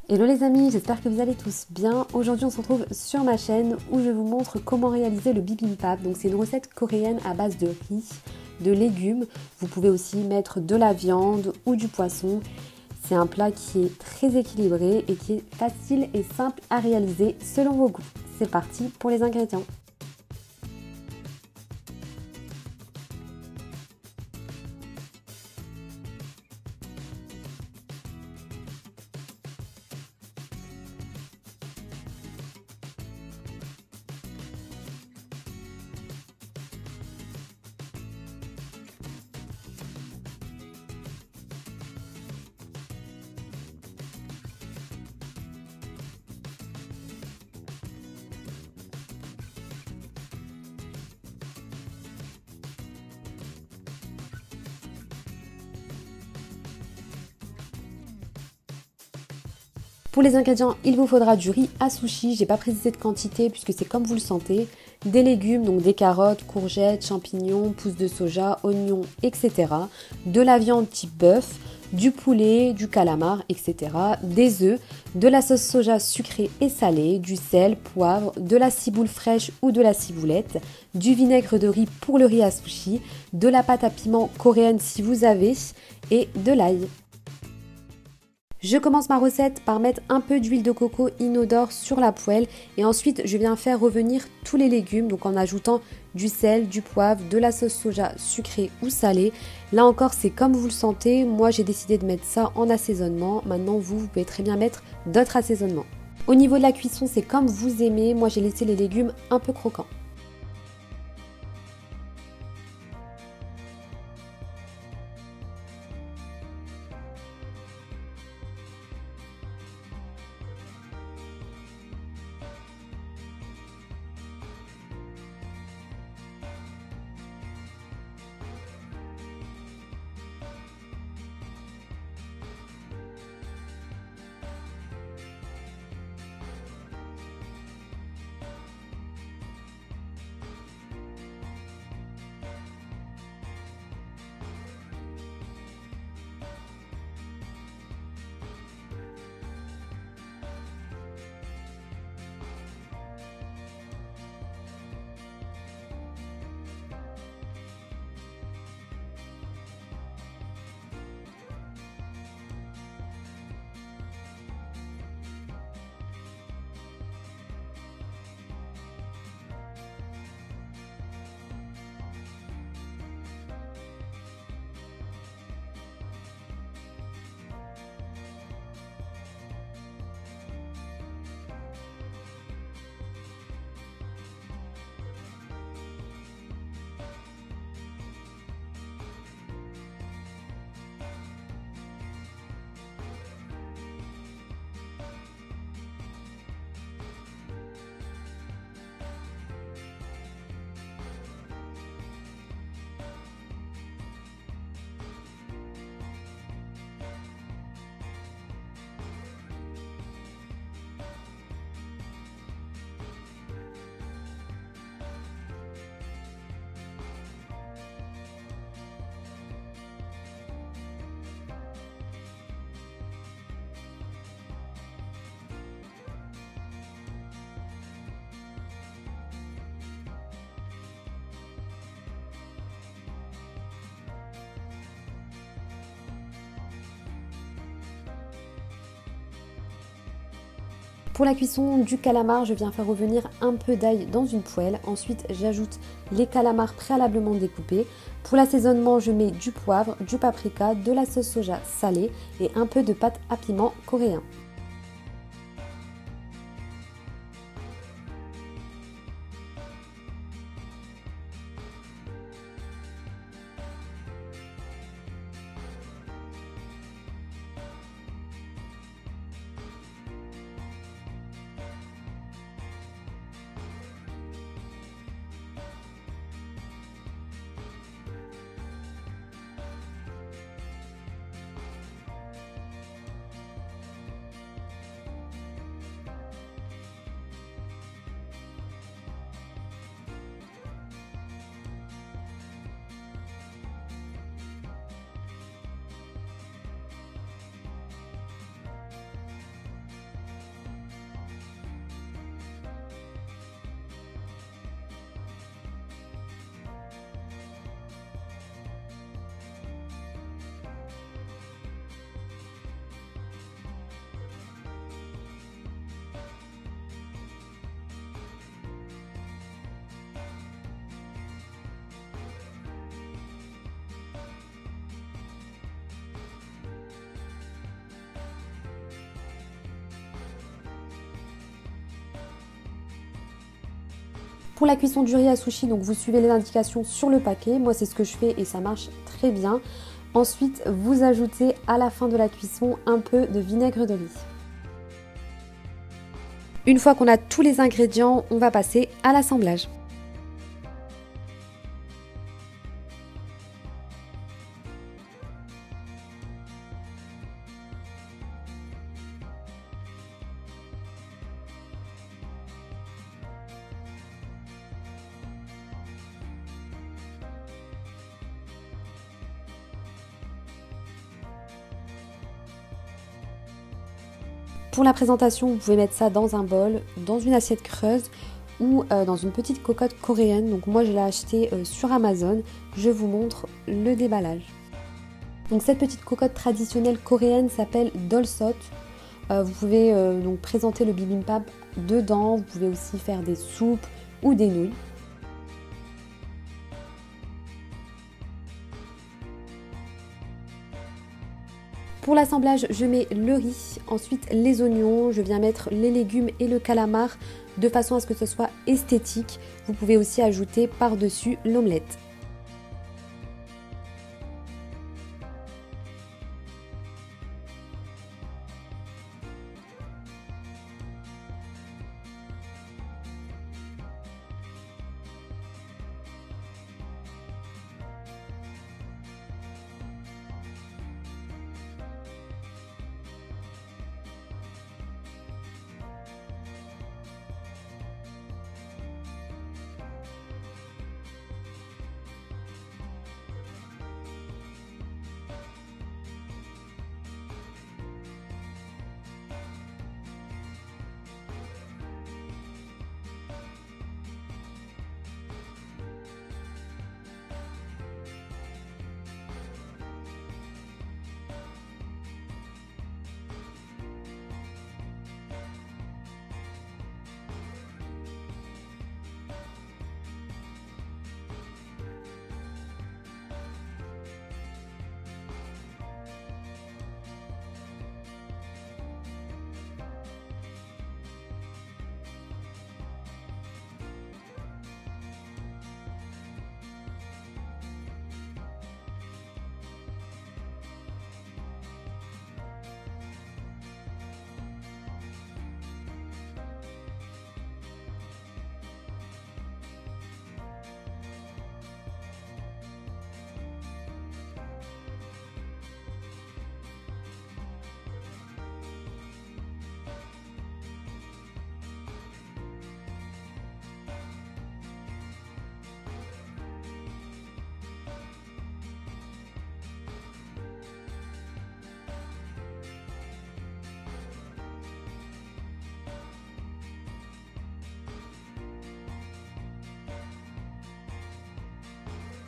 Hello les amis, j'espère que vous allez tous bien. Aujourd'hui on se retrouve sur ma chaîne où je vous montre comment réaliser le bibimbap. Donc c'est une recette coréenne à base de riz, de légumes. Vous pouvez aussi mettre de la viande ou du poisson. C'est un plat qui est très équilibré et qui est facile et simple à réaliser selon vos goûts. C'est parti pour les ingrédients. Pour les ingrédients, il vous faudra du riz à sushi, j'ai pas précisé de quantité puisque c'est comme vous le sentez, des légumes, donc des carottes, courgettes, champignons, pousses de soja, oignons, etc. De la viande type bœuf, du poulet, du calamar, etc. Des œufs, de la sauce soja sucrée et salée, du sel, poivre, de la ciboule fraîche ou de la ciboulette, du vinaigre de riz pour le riz à sushi, de la pâte à piment coréenne si vous avez, et de l'ail. Je commence ma recette par mettre un peu d'huile de coco inodore sur la poêle et ensuite je viens faire revenir tous les légumes, donc en ajoutant du sel, du poivre, de la sauce soja sucrée ou salée. Là encore c'est comme vous le sentez, moi j'ai décidé de mettre ça en assaisonnement, maintenant vous pouvez très bien mettre d'autres assaisonnements. Au niveau de la cuisson c'est comme vous aimez, moi j'ai laissé les légumes un peu croquants. Pour la cuisson du calamar, je viens faire revenir un peu d'ail dans une poêle. Ensuite, j'ajoute les calamars préalablement découpés. Pour l'assaisonnement, je mets du poivre, du paprika, de la sauce soja salée et un peu de pâte à piment coréen. Pour la cuisson du riz à sushi, donc vous suivez les indications sur le paquet. Moi, c'est ce que je fais et ça marche très bien. Ensuite, vous ajoutez à la fin de la cuisson un peu de vinaigre de riz. Une fois qu'on a tous les ingrédients, on va passer à l'assemblage. Pour la présentation, vous pouvez mettre ça dans un bol, dans une assiette creuse ou dans une petite cocotte coréenne. Donc moi je l'ai acheté sur Amazon. Je vous montre le déballage. Donc cette petite cocotte traditionnelle coréenne s'appelle dolsot. Vous pouvez donc présenter le bibimbap dedans. Vous pouvez aussi faire des soupes ou des nouilles. Pour l'assemblage, je mets le riz, ensuite les oignons, je viens mettre les légumes et le calamar de façon à ce que ce soit esthétique. Vous pouvez aussi ajouter par-dessus l'omelette.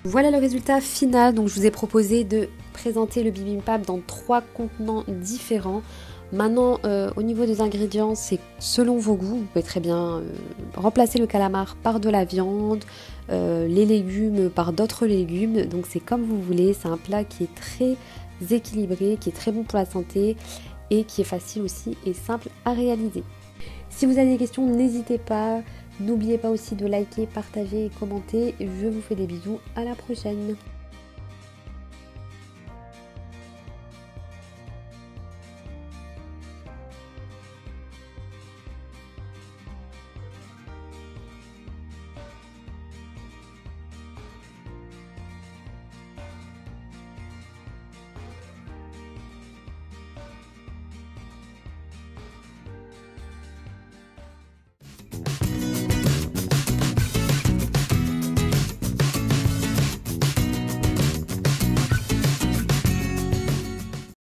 Voilà le résultat final. Donc je vous ai proposé de présenter le bibimbap dans 3 contenants différents. Maintenant, au niveau des ingrédients, c'est selon vos goûts. Vous pouvez très bien remplacer le calamar par de la viande, les légumes par d'autres légumes. Donc c'est comme vous voulez. C'est un plat qui est très équilibré, qui est très bon pour la santé et qui est facile aussi et simple à réaliser. Si vous avez des questions, n'hésitez pas. N'oubliez pas aussi de liker, partager et commenter. Je vous fais des bisous. À la prochaine.